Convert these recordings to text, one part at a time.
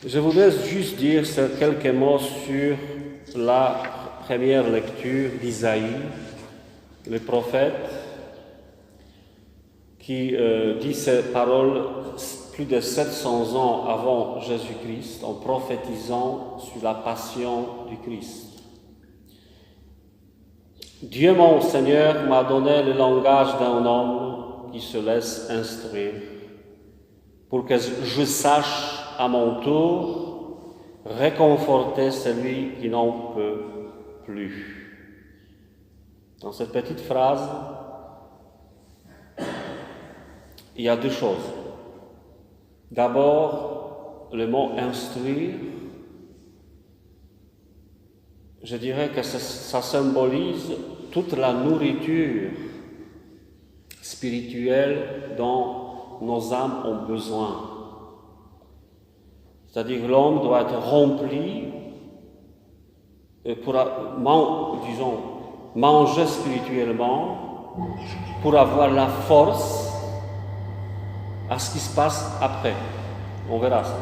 Je voudrais juste dire quelques mots sur la première lecture d'Isaïe, le prophète, qui dit ces paroles plus de 700 ans avant Jésus-Christ, en prophétisant sur la passion du Christ. Dieu mon Seigneur m'a donné le langage d'un homme qui se laisse instruire, pour que je sache à mon tour réconforter celui qui n'en peut plus. Dans cette petite phrase, il y a deux choses. D'abord, le mot instruire, je dirais que ça symbolise toute la nourriture spirituelle dont nos âmes ont besoin. C'est-à-dire que l'homme doit être rempli pour, manger spirituellement pour avoir la force à ce qui se passe après. On verra ça,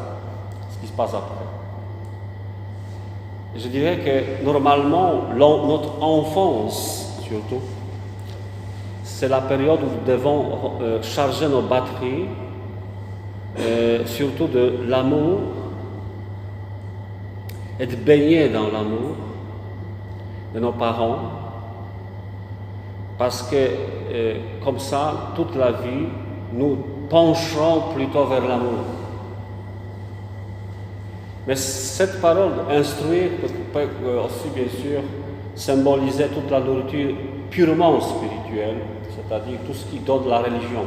ce qui se passe après. Je dirais que normalement, notre enfance, surtout, c'est la période où nous devons charger nos batteries, surtout de l'amour, être baignés dans l'amour de nos parents, parce que comme ça, toute la vie, nous pencherons plutôt vers l'amour. Mais cette parole, instruire, peut aussi bien sûr symboliser toute la nourriture purement spirituelle, c'est-à-dire tout ce qui donne la religion.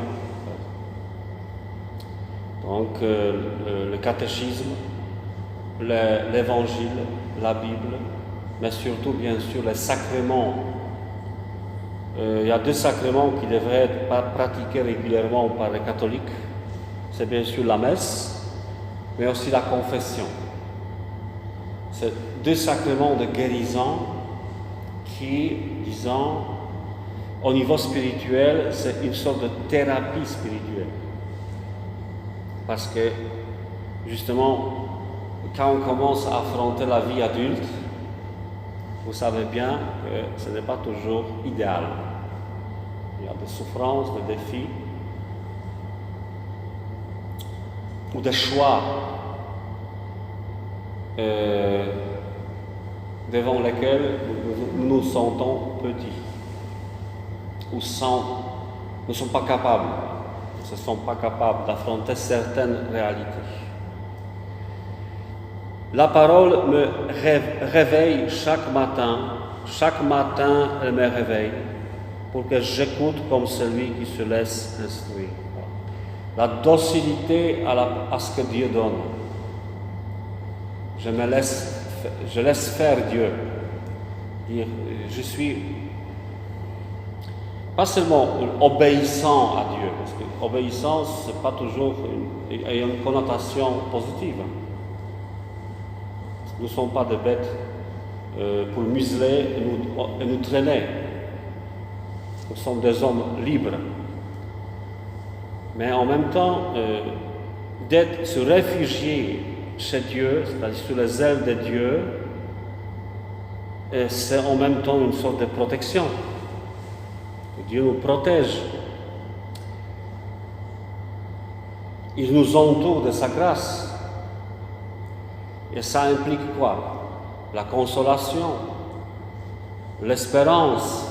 Donc le catéchisme, l'évangile, la Bible, mais surtout bien sûr les sacrements. Il y a deux sacrements qui devraient être pratiqués régulièrement par les catholiques. C'est bien sûr la messe, mais aussi la confession. C'est deux sacrements de guérison qui, disons, au niveau spirituel, c'est une sorte de thérapie spirituelle. Parce que, justement, quand on commence à affronter la vie adulte, vous savez bien que ce n'est pas toujours idéal. Il y a des souffrances, des défis, ou des choix devant lesquels nous nous sentons petits, ou nous ne sommes pas capables, d'affronter certaines réalités. La parole me réveille chaque matin elle me réveille pour que j'écoute comme celui qui se laisse instruire. La docilité à ce que Dieu donne. Je laisse faire Dieu. Je suis pas seulement obéissant à Dieu, parce que l'obéissance, c'est pas toujours une connotation positive. Nous ne sommes pas des bêtes pour museler et nous traîner. Nous sommes des hommes libres. Mais en même temps, se réfugier chez Dieu, c'est-à-dire sous les ailes de Dieu, c'est en même temps une sorte de protection. Dieu nous protège. Il nous entoure de sa grâce. Et ça implique quoi? La consolation, l'espérance,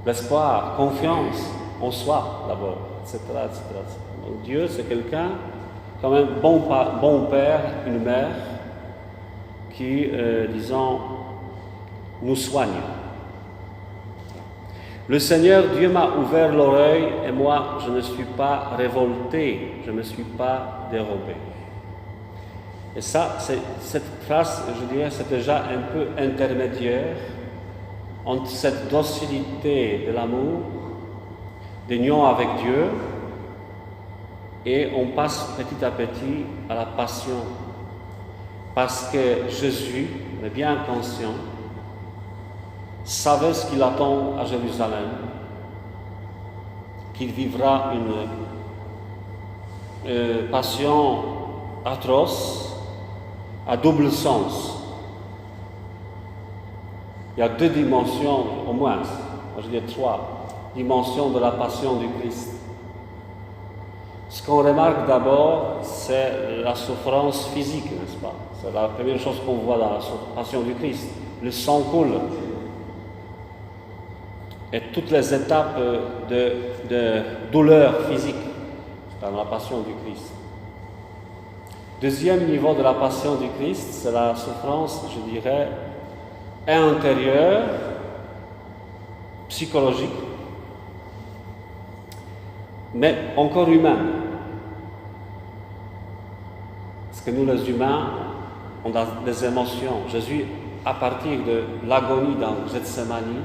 l'espoir, confiance en soi d'abord, etc., etc. Donc Dieu, c'est quelqu'un, quand même, bon père, une mère, qui, nous soigne. Le Seigneur Dieu m'a ouvert l'oreille et moi, je ne suis pas révolté, je ne me suis pas dérobé. Et ça, cette phrase, je dirais, c'est déjà un peu intermédiaire entre cette docilité de l'amour, d'union avec Dieu, et on passe petit à petit à la passion. Parce que Jésus, mais bien conscient, savait ce qu'il attend à Jérusalem, qu'il vivra une passion atroce, à double sens. Il y a deux dimensions, au moins, je dirais trois dimensions de la passion du Christ. Ce qu'on remarque d'abord, c'est la souffrance physique, n'est-ce pas? C'est la première chose qu'on voit dans la passion du Christ. Le sang coule. Et toutes les étapes de douleur physique dans la passion du Christ. Deuxième niveau de la passion du Christ, c'est la souffrance, je dirais, intérieure, psychologique, mais encore humaine. Parce que nous, les humains, on a des émotions. Jésus, à partir de l'agonie dans Gethsémani,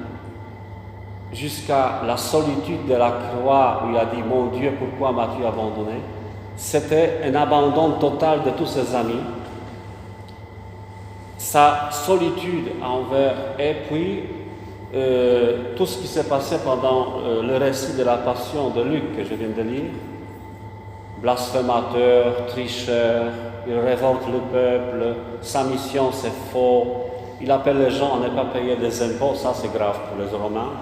jusqu'à la solitude de la croix, où il a dit « Mon Dieu, pourquoi m'as-tu abandonné ?» C'était un abandon total de tous ses amis. Sa solitude envers, et puis tout ce qui s'est passé pendant le récit de la passion de Luc que je viens de lire, blasphémateur, tricheur, il révolte le peuple, sa mission c'est faux, il appelle les gens à ne pas payer des impôts, ça c'est grave pour les Romains,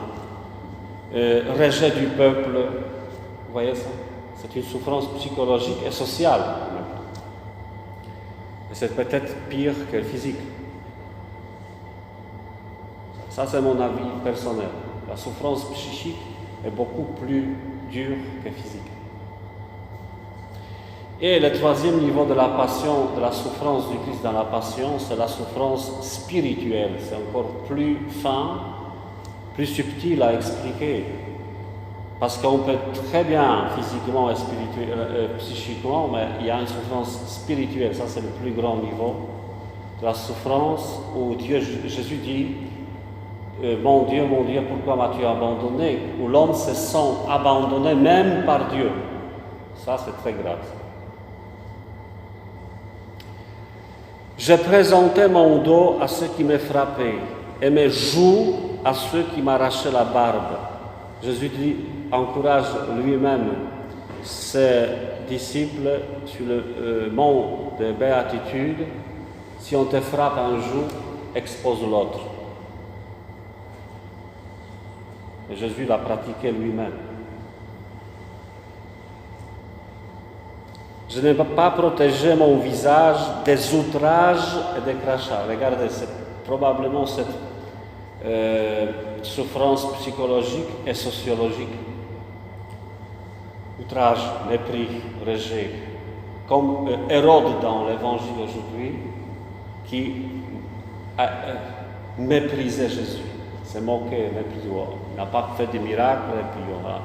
rejet du peuple, vous voyez ça? C'est une souffrance psychologique et sociale. Et c'est peut-être pire que physique. Ça, c'est mon avis personnel. La souffrance psychique est beaucoup plus dure que physique. Et le troisième niveau de la passion, de la souffrance du Christ dans la passion, c'est la souffrance spirituelle. C'est encore plus fin, plus subtil à expliquer. Parce qu'on peut très bien physiquement et psychiquement, mais il y a une souffrance spirituelle. Ça, c'est le plus grand niveau de la souffrance où Jésus dit mon Dieu, pourquoi m'as-tu abandonné ?» Où l'homme se sent abandonné même par Dieu. Ça, c'est très grave. J'ai présenté mon dos à ceux qui me frappaient et mes joues à ceux qui m'arrachaient la barbe. Jésus dit, encourage lui-même ses disciples sur le mont de béatitude. Si on te frappe un jour, expose l'autre. Et Jésus l'a pratiqué lui-même. Je n'ai pas protégé mon visage des outrages et des crachats. Regardez, c'est probablement cette souffrance psychologique et sociologique. Outrage, mépris, rejet. Comme Hérode dans l'Évangile aujourd'hui, qui a méprisé Jésus, s'est moqué, méprisé. Il n'a pas fait de miracles, et puis voilà.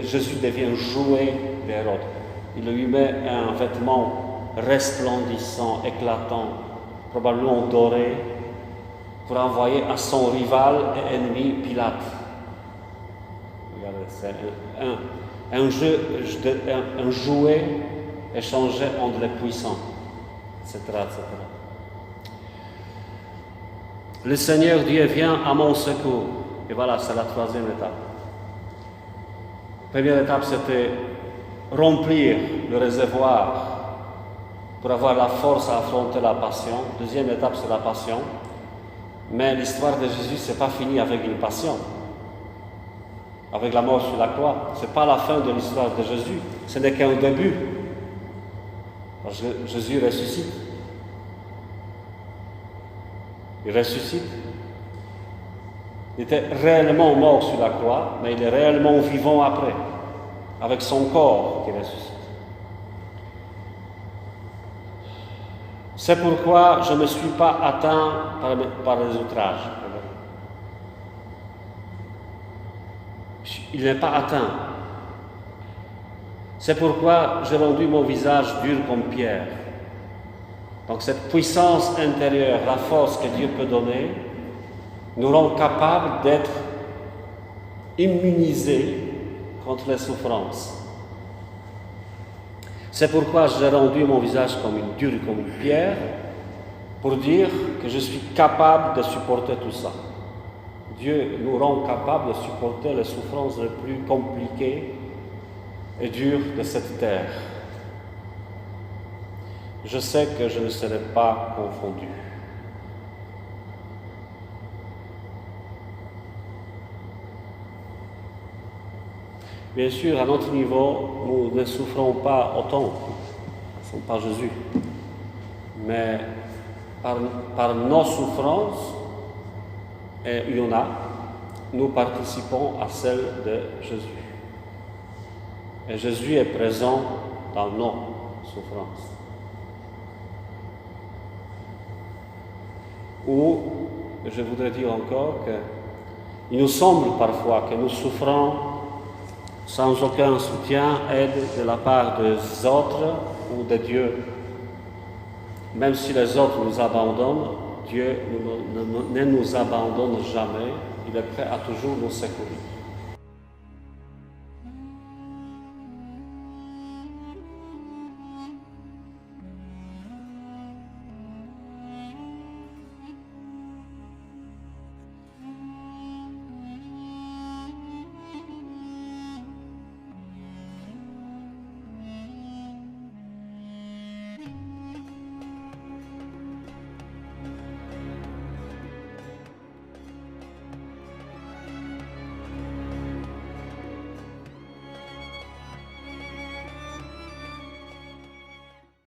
Jésus devient jouet d'Hérode. Il lui met un vêtement resplendissant, éclatant, probablement doré, pour envoyer à son rival et ennemi Pilate. Regardez, c'est un jouet échangé entre les puissants, etc., etc. Le Seigneur Dieu vient à mon secours. Et voilà, c'est la troisième étape. La première étape, c'était remplir le réservoir pour avoir la force à affronter la passion. Deuxième étape, c'est la passion. Mais l'histoire de Jésus, ce n'est pas fini avec une passion, avec la mort sur la croix. Ce n'est pas la fin de l'histoire de Jésus, ce n'est qu'un début. Parce que Jésus ressuscite. Il ressuscite. Il était réellement mort sur la croix, mais il est réellement vivant après, avec son corps qui ressuscite. C'est pourquoi je ne me suis pas atteint par les outrages. Il n'est pas atteint. C'est pourquoi j'ai rendu mon visage dur comme pierre. Donc cette puissance intérieure, la force que Dieu peut donner, nous rend capables d'être immunisés contre les souffrances. C'est pourquoi j'ai rendu mon visage dur comme une pierre, pour dire que je suis capable de supporter tout ça. Dieu nous rend capables de supporter les souffrances les plus compliquées et dures de cette terre. je sais que je ne serai pas confondu. Bien sûr, à notre niveau, nous ne souffrons pas autant, nous ne sommes pas Jésus, mais par nos souffrances, et il y en a, nous participons à celles de Jésus. Et Jésus est présent dans nos souffrances. Ou, je voudrais dire encore qu'il nous semble parfois que nous souffrons sans aucun soutien, aide de la part des autres ou de Dieu. Même si les autres nous abandonnent, Dieu ne nous abandonne jamais, il est prêt à toujours nous secourir.